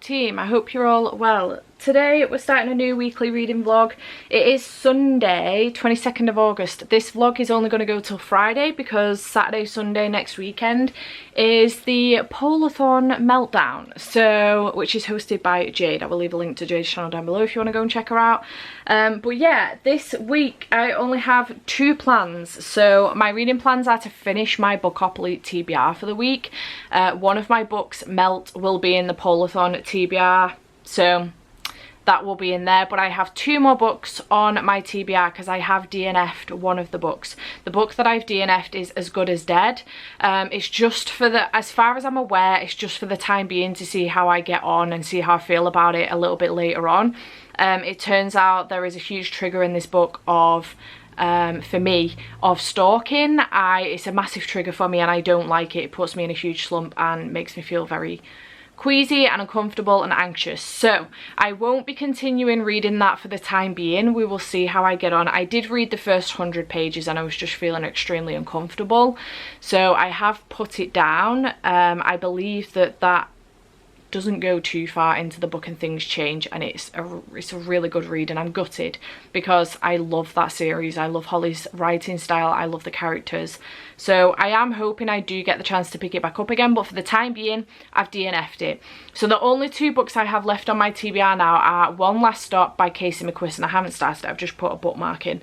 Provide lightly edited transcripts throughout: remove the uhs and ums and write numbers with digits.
team, I hope you're all well. Today we're starting a new weekly reading vlog. It is Sunday, 22nd of August. This vlog is only going to go till Friday because Saturday, Sunday next weekend is the Polathon Meltdown, so which is hosted by Jade. I will leave a link to Jade's channel down below if you want to go and check her out. But yeah, this week I only have 2 plans. So my reading plans are to finish my Bookopoly TBR for the week. One of my books, Melt, will be in the Polathon TBR, so that will be in there, but I have 2 more books on my TBR because I have DNF'd one of the books. The book that I've DNF'd is As Good as Dead. It's just for the, as far as I'm aware, it's just for the time being to see how I get on and see how I feel about it a little bit later on. It turns out there is a huge trigger in this book of for me, of stalking. It's a massive trigger for me and I don't like it. It puts me in a huge slump and makes me feel very queasy and uncomfortable and anxious, so I won't be continuing reading that for the time being. We will see how I get on. I did read the first 100 pages and I was just feeling extremely uncomfortable, so I have put it down. I believe that doesn't go too far into the book and things change, and it's a really good read, and I'm gutted because I love that series. I love Holly's writing style, I love the characters, so I am hoping I do get the chance to pick it back up again, but for the time being I've DNF'd it. So the only 2 books I have left on my TBR now are One Last Stop by Casey McQuiston. I haven't started it, I've just put a bookmark in.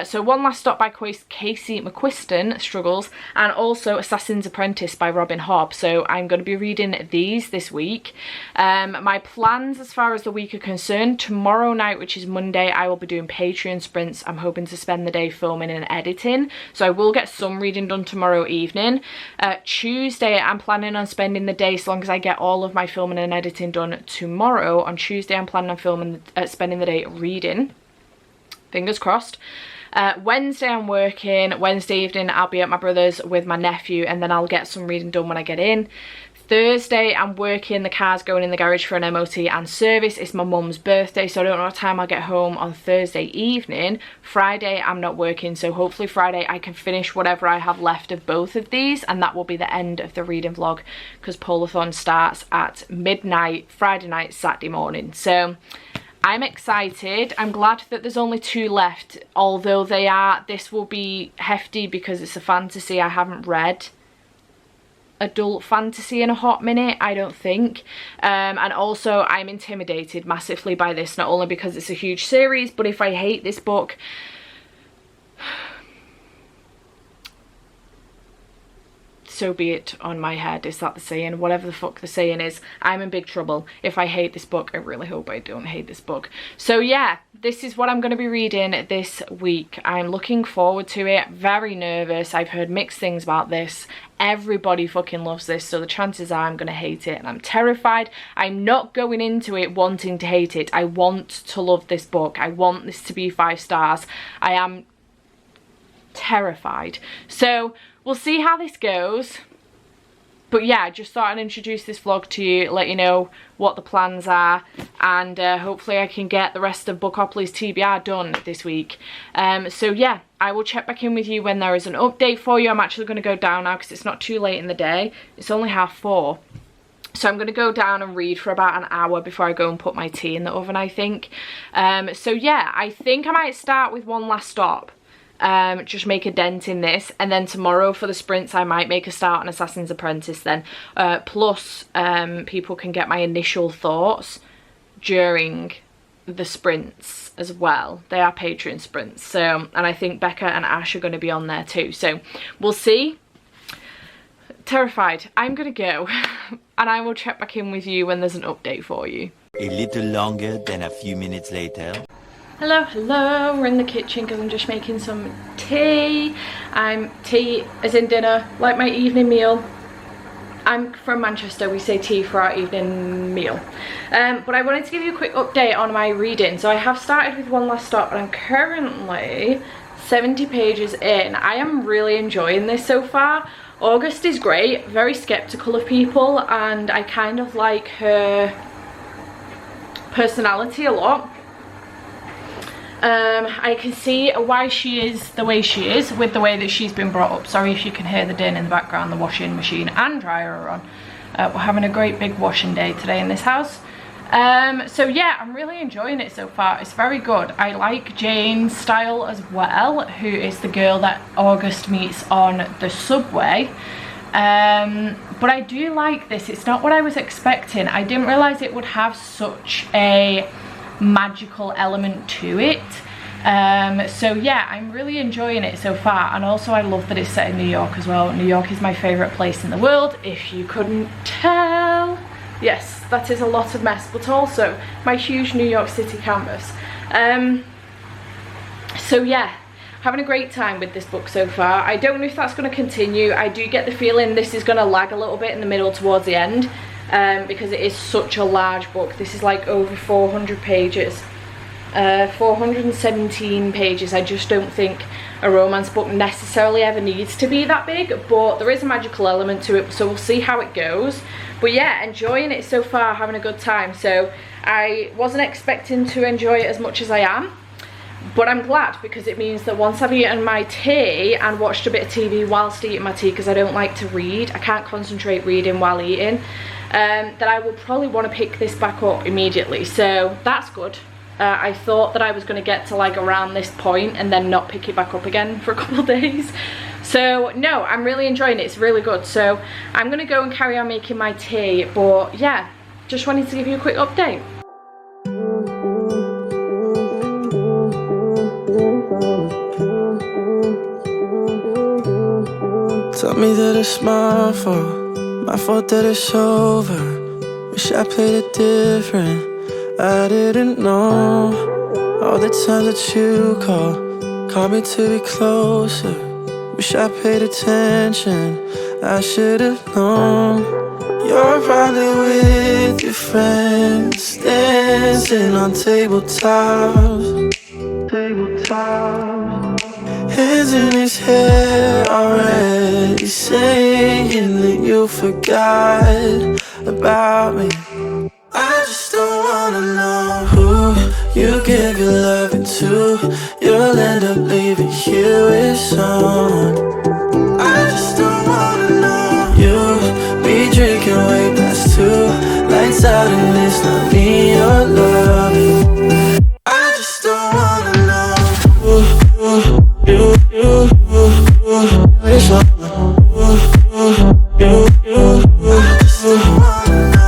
So One Last Stop by Casey McQuiston, struggles, and also Assassin's Apprentice by Robin Hobb. So I'm going to be reading these this week. My plans as far as the week are concerned: tomorrow night, which is Monday, I will be doing Patreon sprints. I'm hoping to spend the day filming and editing, so I will get some reading done tomorrow evening. Tuesday I'm planning on spending the day, so long as I get all of my filming and editing done tomorrow. On Tuesday I'm planning on spending the day reading, fingers crossed. Wednesday I'm working. Wednesday evening I'll be at my brother's with my nephew, and then I'll get some reading done when I get in. Thursday I'm working, the car's going in the garage for an MOT and service. It's my mum's birthday, so I don't know what time I'll get home on Thursday evening. Friday I'm not working, so hopefully Friday I can finish whatever I have left of both of these, and that will be the end of the reading vlog because Polathon starts at midnight Friday night, Saturday morning. So I'm excited. I'm glad that there's only 2 left, although this will be hefty because it's a fantasy. I haven't read adult fantasy in a hot minute, I don't think, and also I'm intimidated massively by this, not only because it's a huge series, but if I hate this book, so be it on my head. Is that the saying? Whatever the fuck the saying is, I'm in big trouble if I hate this book. I really hope I don't hate this book. So yeah, this is what I'm going to be reading this week. I'm looking forward to it. Very nervous. I've heard mixed things about this. Everybody fucking loves this, so the chances are I'm going to hate it, and I'm terrified. I'm not going into it wanting to hate it. I want to love this book. I want this to be 5 stars. I am terrified. So we'll see how this goes. But yeah, I just thought I'd introduce this vlog to you, let you know what the plans are, and hopefully I can get the rest of Bookopoly's TBR done this week. So yeah, I will check back in with you when there is an update for you. I'm actually going to go down now because it's not too late in the day. It's only 4:30. So I'm going to go down and read for about an hour before I go and put my tea in the oven, I think. So yeah, I think I might start with One Last Stop. Just make a dent in this, and then tomorrow for the sprints I might make a start on Assassin's Apprentice then, plus people can get my initial thoughts during the sprints as well. They are Patreon sprints, so, and I think Becca and Ash are going to be on there too, so we'll see. Terrified. I'm gonna go and I will check back in with you when there's an update for you. A little longer than a few minutes later. Hello, we're in the kitchen because I'm just making some tea. Tea as in dinner, like my evening meal. I'm from Manchester, we say tea for our evening meal. But I wanted to give you a quick update on my reading. So I have started with One Last Stop and I'm currently 70 pages in. I am really enjoying this so far. August is great, very skeptical of people, and I kind of like her personality a lot. I can see why she is the way she is with the way that she's been brought up. Sorry if you can hear the din in the background. The washing machine and dryer are on. We're having a great big washing day today in this house. So yeah, I'm really enjoying it so far. It's very good. I like Jane's style as well, who is the girl that August meets on the subway. But I do like this. It's not what I was expecting. I didn't realise it would have such a magical element to it. So yeah, I'm really enjoying it so far, and also I love that it's set in New York as well. New York is my favourite place in the world, if you couldn't tell. Yes, that is a lot of mess, but also my huge New York City canvas. So yeah, having a great time with this book so far. I don't know if that's going to continue. I do get the feeling this is going to lag a little bit in the middle towards the end, because it is such a large book. This is like over 400 pages. 417 pages. I just don't think a romance book necessarily ever needs to be that big, but there is a magical element to it, so we'll see how it goes. But yeah, enjoying it so far, having a good time. So I wasn't expecting to enjoy it as much as I am, but I'm glad, because it means that once I've eaten my tea and watched a bit of TV whilst eating my tea, because I don't like to read, I can't concentrate reading while eating, that I will probably want to pick this back up immediately, so that's good. I thought that I was going to get to like around this point and then not pick it back up again for a couple of days. So no, I'm really enjoying it. It's really good. So I'm going to go and carry on making my tea. But yeah, just wanted to give you a quick update. Tell me that it's my fault that it's over. Wish I played it different. I didn't know all the times that you called me to be closer. Wish I paid attention, I should have known. You're probably with your friends, dancing on tabletops. Hands in his hair already, saying that you forgot about me. I just don't wanna know who you give your loving to. You'll end up leaving here with someone. I just don't wanna know you be drinking way past 2, lights out and it's not me you're loving. I just don't wanna know you with someone. I just don't wanna know.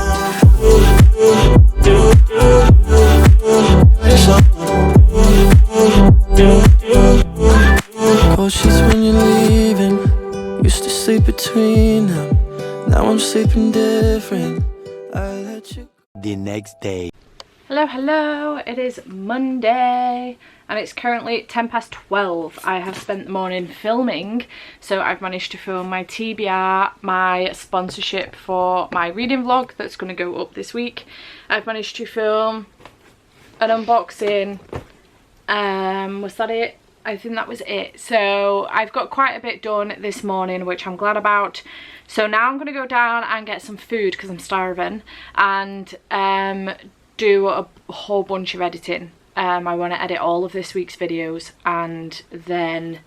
Cold sheets when you're leaving, used to sleep between them. Now I'm sleeping different. I let you. The next day. Hello, hello. It is Monday and it's currently 12:10. I have spent the morning filming, so I've managed to film my TBR, my sponsorship for my reading vlog that's going to go up this week. I've managed to film an unboxing. Was that it? I think that was it. So I've got quite a bit done this morning, which I'm glad about. So now I'm going to go down and get some food because I'm starving, and do a whole bunch of editing. I want to edit all of this week's videos, and then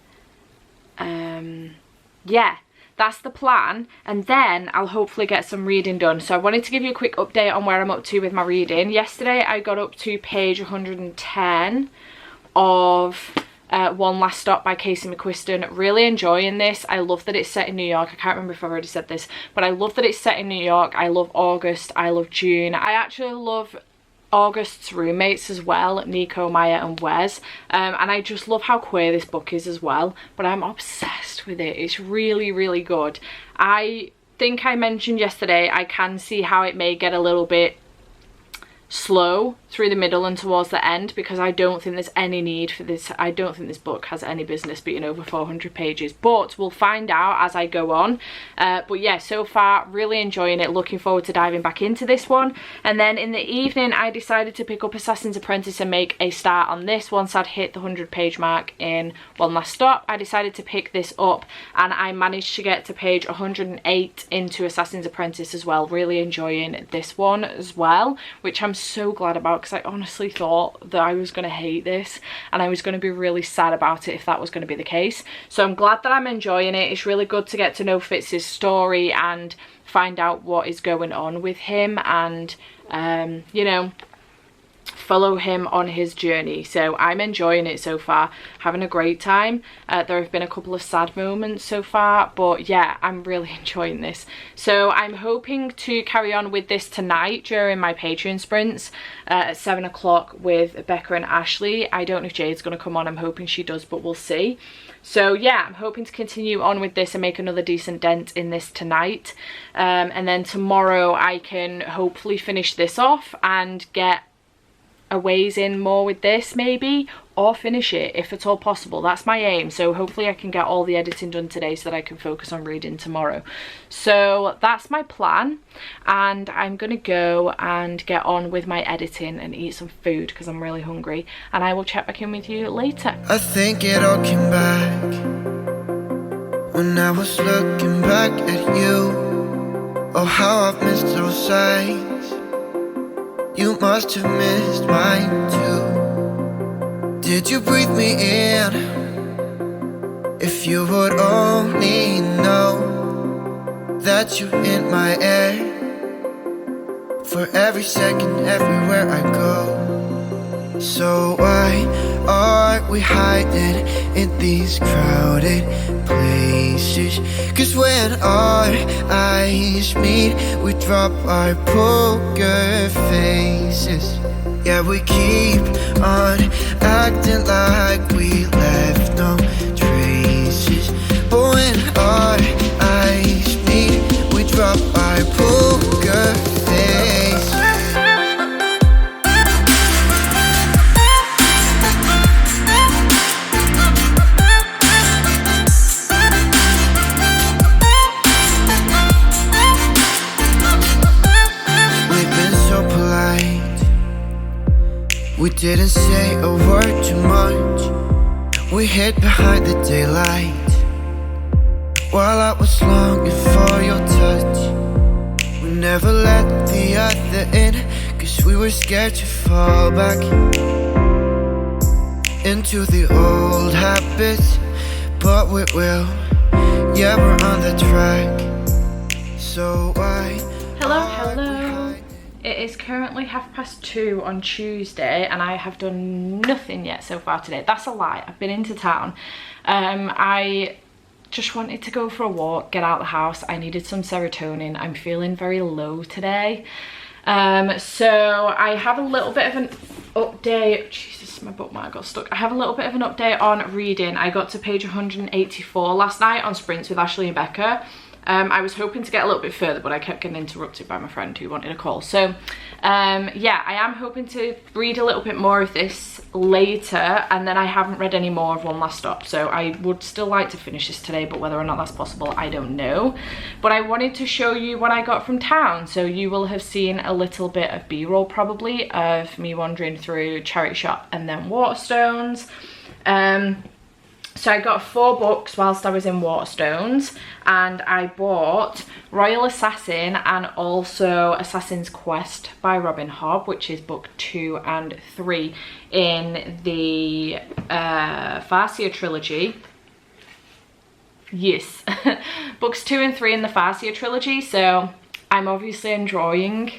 yeah, that's the plan, and then I'll hopefully get some reading done. So I wanted to give you a quick update on where I'm up to with my reading. Yesterday I got up to page 110 of One Last Stop by Casey McQuiston. Really enjoying this. I love that it's set in New York. I can't remember if I've already said this, but I love that it's set in New York. I love August, I love June. I actually love August's roommates as well, Nico, Maya and Wes, and I just love how queer this book is as well, but I'm obsessed with it. It's really, really good. I think I mentioned yesterday I can see how it may get a little bit slow through the middle and towards the end, because I don't think there's any need for this. I don't think this book has any business being over 400 pages, but we'll find out as I go on. But yeah, so far really enjoying it, looking forward to diving back into this one. And then in the evening I decided to pick up Assassin's Apprentice and make a start on this. Once I'd hit the 100-page mark in One Last Stop, I decided to pick this up, and I managed to get to page 108 into Assassin's Apprentice as well. Really enjoying this one as well, which I'm so glad about, because I honestly thought that I was going to hate this and I was going to be really sad about it if that was going to be the case. So I'm glad that I'm enjoying it. It's really good to get to know Fitz's story and find out what is going on with him, and you know, follow him on his journey. So I'm enjoying it so far, having a great time. There have been a couple of sad moments so far, but yeah, I'm really enjoying this. So I'm hoping to carry on with this tonight during my Patreon sprints at 7 o'clock with Becca and Ashley. I don't know if Jade's going to come on. I'm hoping she does, but we'll see. So yeah, I'm hoping to continue on with this and make another decent dent in this tonight, and then tomorrow I can hopefully finish this off and get a ways in more with this maybe, or finish it if at all possible. That's my aim. So hopefully I can get all the editing done today so that I can focus on reading tomorrow. So that's my plan, and I'm gonna go and get on with my editing and eat some food because I'm really hungry, and I will check back in with you later. I think it all came back when I was looking back at you. Oh, how I've missed those sights. You must have missed mine too. Did you breathe me in? If you would only know that you're in my air, for every second, everywhere I go. So why are we hiding in these crowded places? 'Cause when our eyes meet, we drop our poker faces. Yeah, we keep on acting like we left no traces. But when our eyes meet, we drop our poker faces. We didn't say a word too much. We hid behind the daylight while I was longing for your touch. We never let the other in, 'cause we were scared to fall back into the old habits. But we will, yeah, we're on the track. So why? Hello. It is currently 2:30 on Tuesday, and I have done nothing yet so far today. That's a lie. I've been into town. I just wanted to go for a walk, get out of the house. I needed some serotonin. I'm feeling very low today. So I have a little bit of an update. Jesus, my bookmark got stuck. I have a little bit of an update on reading. I got to page 184 last night on sprints with Ashley and Becca. I was hoping to get a little bit further, but I kept getting interrupted by my friend who wanted a call. So yeah, I am hoping to read a little bit more of this later, and then I haven't read any more of One Last Stop. So I would still like to finish this today, but whether or not that's possible, I don't know. But I wanted to show you what I got from town. So you will have seen a little bit of B-roll probably of me wandering through Charity Shop and then Waterstones. So I got 4 books whilst I was in Waterstones, and I bought Royal Assassin and also Assassin's Quest by Robin Hobb, which is book 2 and 3 in the Farseer trilogy. Yes, books 2 and 3 in the Farseer trilogy. So I'm obviously enjoying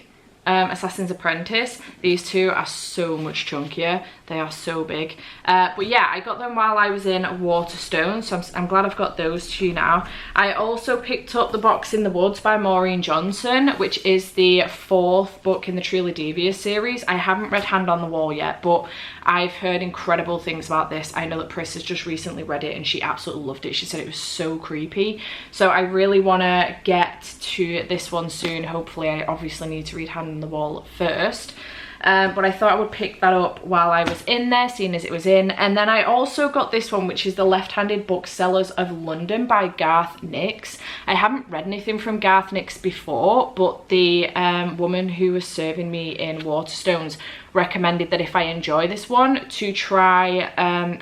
Assassin's Apprentice. These two are so much chunkier. They are so big. But yeah, I got them while I was in Waterstones, so I'm glad I've got those two now. I also picked up The Box in the Woods by Maureen Johnson, which is the 4th book in the Truly Devious series. I haven't read Hand on the Wall yet, but I've heard incredible things about this. I know that Pris has just recently read it and she absolutely loved it. She said it was so creepy. So I really want to get to this one soon. Hopefully, I obviously need to read Hand on the Wall first. But I thought I would pick that up while I was in there, seeing as it was in. And then I also got this one, which is The Left-Handed Booksellers of London by Garth Nix. I haven't read anything from Garth Nix before, but the woman who was serving me in Waterstones recommended that if I enjoy this one, to try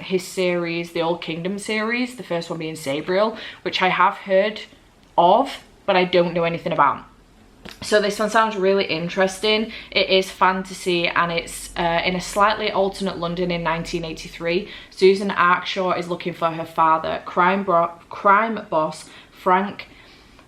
his series, the Old Kingdom series, the first one being Sabriel, which I have heard of, but I don't know anything about. So this one sounds really interesting. It is fantasy, and it's in a slightly alternate London in 1983. Susan Arkshaw is looking for her father. Crime boss Frank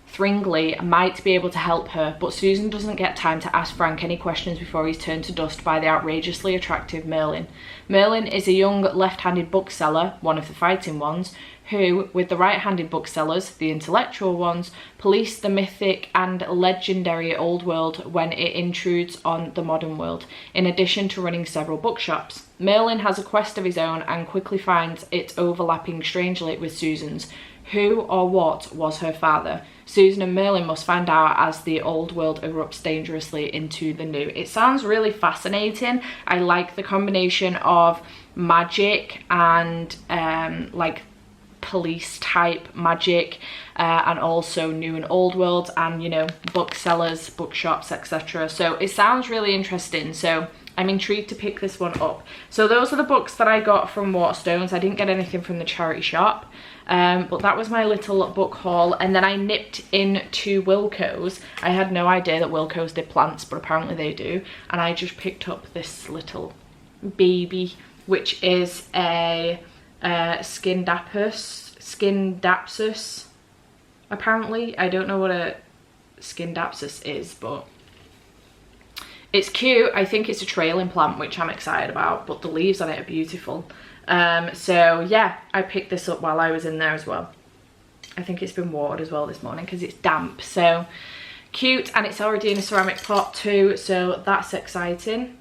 Thringley might be able to help her, but Susan doesn't get time to ask Frank any questions before he's turned to dust by the outrageously attractive Merlin. Merlin is a young left-handed bookseller, one of the fighting ones, who, with the right-handed booksellers, the intellectual ones, police the mythic and legendary old world when it intrudes on the modern world, in addition to running several bookshops. Merlin has a quest of his own and quickly finds it overlapping strangely with Susan's. Who or what was her father? Susan and Merlin must find out as the old world erupts dangerously into the new. It sounds really fascinating. I like the combination of magic and like police type magic, and also new and old worlds, and you know, booksellers, bookshops, etc. So it sounds really interesting, so I'm intrigued to pick this one up. So those are the books that I got from Waterstones. I didn't get anything from the charity shop, but that was my little book haul. And then I nipped into Wilko's. I had no idea that Wilko's did plants, but apparently they do, and I just picked up this little baby, which is a Skindapsus, apparently. I don't know what a Skindapsus is, but it's cute. I think it's a trailing plant, which I'm excited about, but the leaves on it are beautiful. So yeah, I picked this up while I was in there as well. I think it's been watered as well this morning because it's damp. So cute, and it's already in a ceramic pot too, so that's exciting.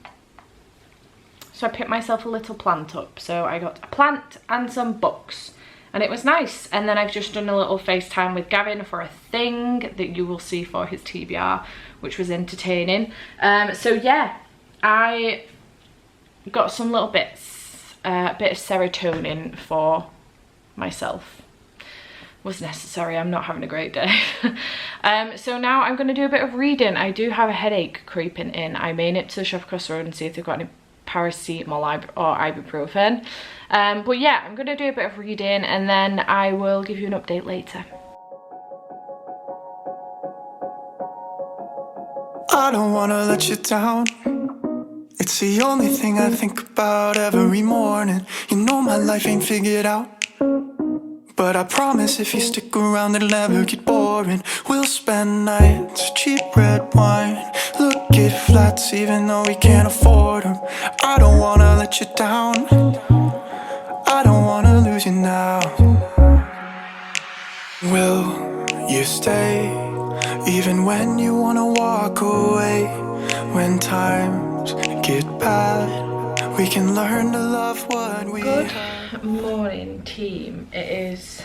So I picked myself a little plant up. So I got a plant and some books, and it was nice. And then I've just done a little FaceTime with Gavin for a thing that you will see for his TBR, which was entertaining. So yeah, I got some little bits, a bit of serotonin for myself. Was necessary. I'm not having a great day. So now I'm going to do a bit of reading. I do have a headache creeping in. I may nip to the shop across the road and see if they've got any paracetamol or ibuprofen. But yeah, I'm going to do a bit of reading, and then I will give you an update later. I don't wanna let you down. It's the only thing I think about every morning. You know my life ain't figured out, but I promise if you stick around it'll never get boring. We'll spend nights, cheap red wine, look at flats even though we can't afford them. I don't wanna let you down, I don't wanna lose you now. Will you stay even when you wanna walk away? When times get bad, we can learn to love what we have. Good morning, team. It is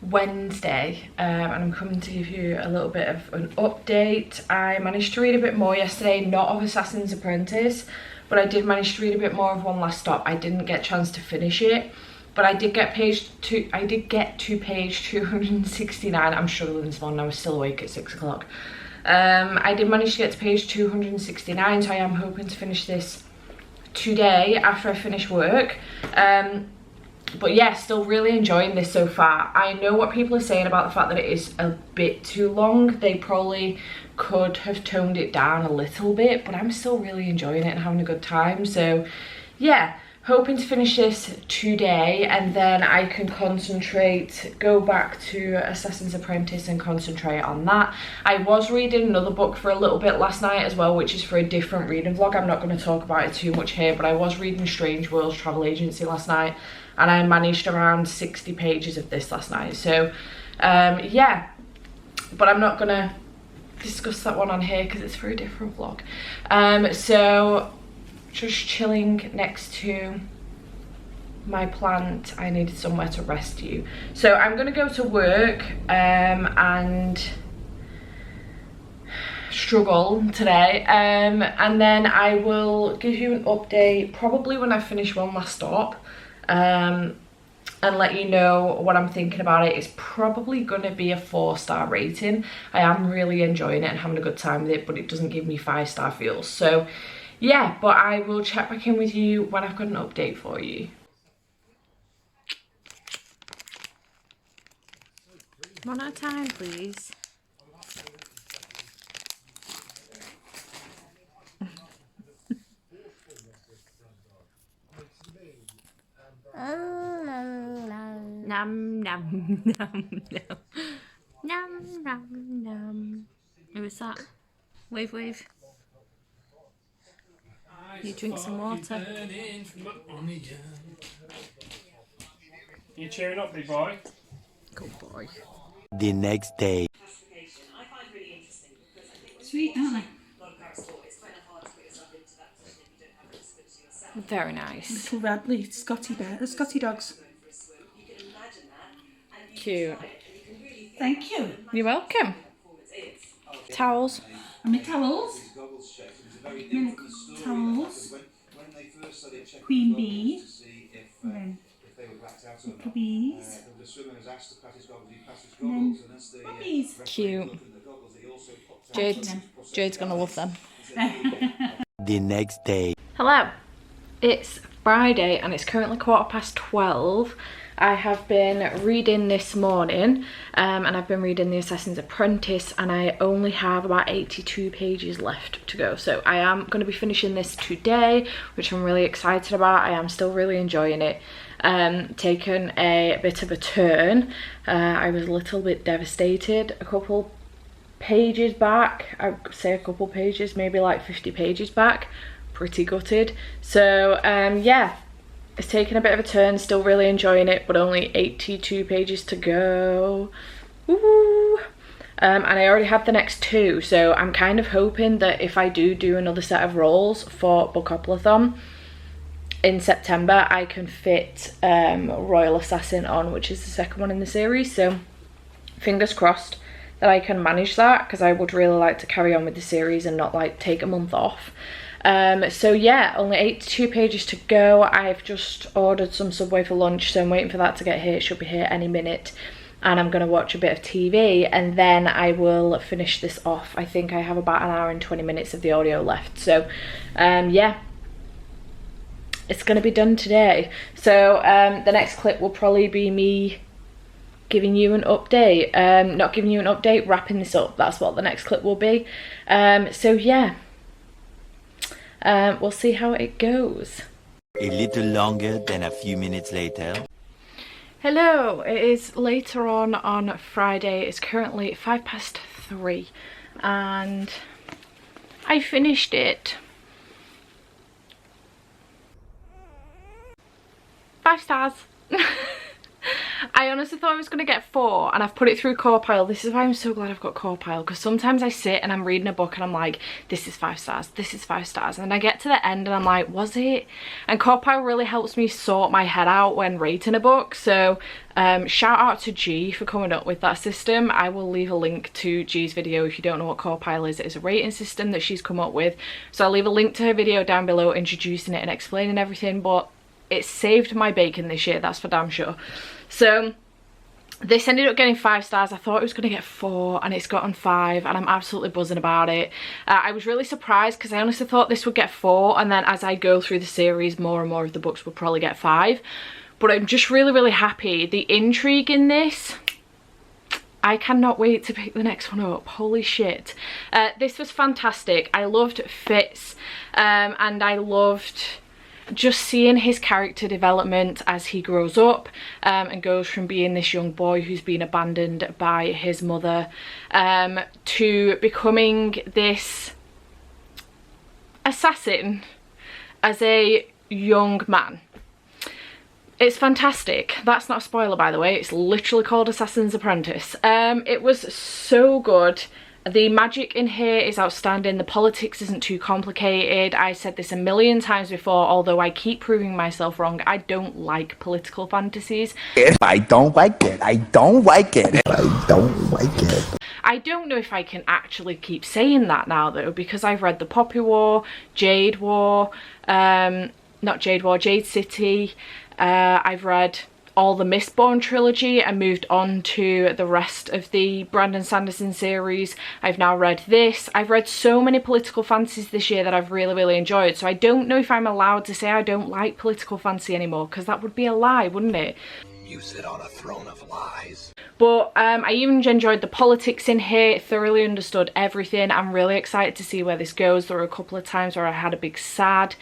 Wednesday, and I'm coming to give you a little bit of an update. I managed to read a bit more yesterday, not of Assassin's Apprentice, but I did manage to read a bit more of One Last Stop. I didn't get a chance to finish it, but I did get to page 269. I'm struggling this morning, I was still awake at 6 o'clock. I did manage to get to page 269, so I am hoping to finish this today after I finish work. But yeah, still really enjoying this so far. I know what people are saying about the fact that it is a bit too long. They probably could have toned it down a little bit, but I'm still really enjoying it and having a good time. So yeah, hoping to finish this today, and then I can go back to Assassin's Apprentice and concentrate on that. I was reading another book for a little bit last night as well, which is for a different reading vlog. I'm not going to talk about it too much here, but I was reading Strange Worlds Travel Agency last night, and I managed around 60 pages of this last night. So yeah, but I'm not going to discuss that one on here because it's for a different vlog. So just chilling next to my plant. I needed somewhere to rest you. So I'm gonna go to work and struggle today, and then I will give you an update probably when I finish One Last Stop, and let you know what I'm thinking about it. It's probably gonna be a 4-star rating. I am really enjoying it and having a good time with it, but it doesn't give me 5-star feels. So yeah, but I will check back in with you when I've got an update for you. 1 at a time, please. Nom nom nom nom. Nom nom nom. Who is that? Wave wave. You drink some water. You cheering up, big boy? Good boy. The next day. Sweet, aren't they? Very nice. Little Radley, Scotty dogs. Cute. Thank you. You're welcome. Towels. And my towels. Towels. Queen bee. And then little bees. And then puppies. Cute. Jade's gonna love them. The next day. Hello. It's Friday and it's currently 12:15. I have been reading this morning and I've been reading the Assassin's Apprentice and I only have about 82 pages left to go. So I am going to be finishing this today, which I'm really excited about. I am still really enjoying it. Taken a bit of a turn. I was a little bit devastated a couple pages back. I'd say a couple pages, maybe like 50 pages back. Pretty gutted. So yeah, it's taken a bit of a turn, still really enjoying it, but only 82 pages to go. Woo! And I already have the next 2, so I'm kind of hoping that if I do another set of rolls for Bookopoly in September, I can fit Royal Assassin on, which is the second one in the series. So fingers crossed that I can manage that, because I would really like to carry on with the series and not like take a month off. So yeah, only 82 pages to go. I've just ordered some Subway for lunch, so I'm waiting for that to get here. It should be here any minute. And I'm going to watch a bit of TV and then I will finish this off. I think I have about an hour and 20 minutes of the audio left. So yeah, it's going to be done today. So the next clip will probably be me giving you an update. Not giving you an update, wrapping this up. That's what the next clip will be. So yeah. We'll see how it goes. A little longer than a few minutes later. Hello, it is later on Friday. It's currently 3:05 and I finished it. 5 stars. I honestly thought I was going to get 4 and I've put it through Copile. This is why I'm so glad I've got Copile, because sometimes I sit and I'm reading a book and I'm like, this is 5 stars, this is 5 stars, and then I get to the end and I'm like, was it? And Copile really helps me sort my head out when rating a book. So shout out to G for coming up with that system. I will leave a link to G's video if you don't know what Copile is. It is a rating system that she's come up with, so I'll leave a link to her video down below introducing it and explaining everything. But it saved my bacon this year, that's for damn sure. So this ended up getting 5 stars. I thought it was going to get 4 and it's gotten 5 and I'm absolutely buzzing about it. I was really surprised because I honestly thought this would get 4 and then as I go through the series more and more of the books will probably get 5. But I'm just really happy. The intrigue in this, I cannot wait to pick the next one up. Holy shit. This was fantastic. I loved Fitz and I loved just seeing his character development as he grows up and goes from being this young boy who's been abandoned by his mother to becoming this assassin as a young man. It's fantastic. That's not a spoiler, by the way. It's literally called Assassin's Apprentice. It was so good. The magic in here is outstanding. The politics isn't too complicated. I said this a million times before, although I keep proving myself wrong. I don't like political fantasies. I don't like it. I don't like it. I don't like it. I don't know if I can actually keep saying that now though, because I've read The Poppy War, Jade War, not Jade War, Jade City. I've read all the Mistborn trilogy and moved on to the rest of the Brandon Sanderson series. I've now read this. I've read so many political fantasies this year that I've really enjoyed. So I don't know if I'm allowed to say I don't like political fantasy anymore, because that would be a lie, wouldn't it? You sit on a throne of lies. But I even enjoyed the politics in here, thoroughly understood everything. I'm really excited to see where this goes. There were a couple of times where I had a big sad.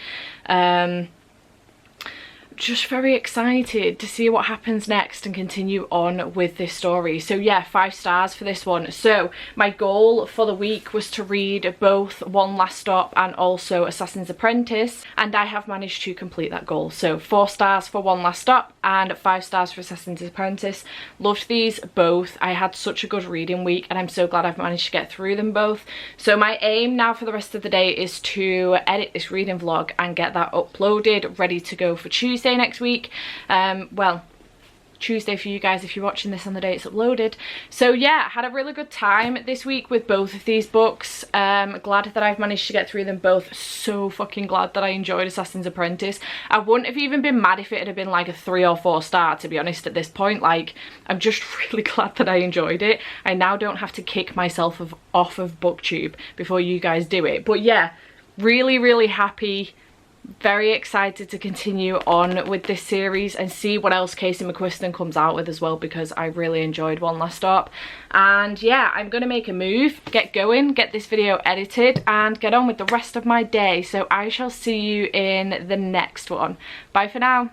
just very excited to see what happens next and continue on with this story. So yeah, 5 stars for this one. So my goal for the week was to read both One Last Stop and also Assassin's Apprentice, and I have managed to complete that goal. So 4 stars for One Last Stop and 5 stars for Assassin's Apprentice. Loved these both. I had such a good reading week and I'm so glad I've managed to get through them both. So my aim now for the rest of the day is to edit this reading vlog and get that uploaded, ready to go for Tuesday next week. Well, Tuesday for you guys if you're watching this on the day it's uploaded. So yeah, had a really good time this week with both of these books. Glad that I've managed to get through them both. So fucking glad that I enjoyed Assassin's Apprentice. I wouldn't have even been mad if it had been like a 3 or 4 star, to be honest, at this point. Like, I'm just really glad that I enjoyed it. I now don't have to kick myself off of BookTube before you guys do it. But yeah, really happy. Very excited to continue on with this series and see what else Casey McQuiston comes out with as well, because I really enjoyed One Last Stop. And yeah, I'm gonna make a move, get going, get this video edited and get on with the rest of my day. So I shall see you in the next one. Bye for now.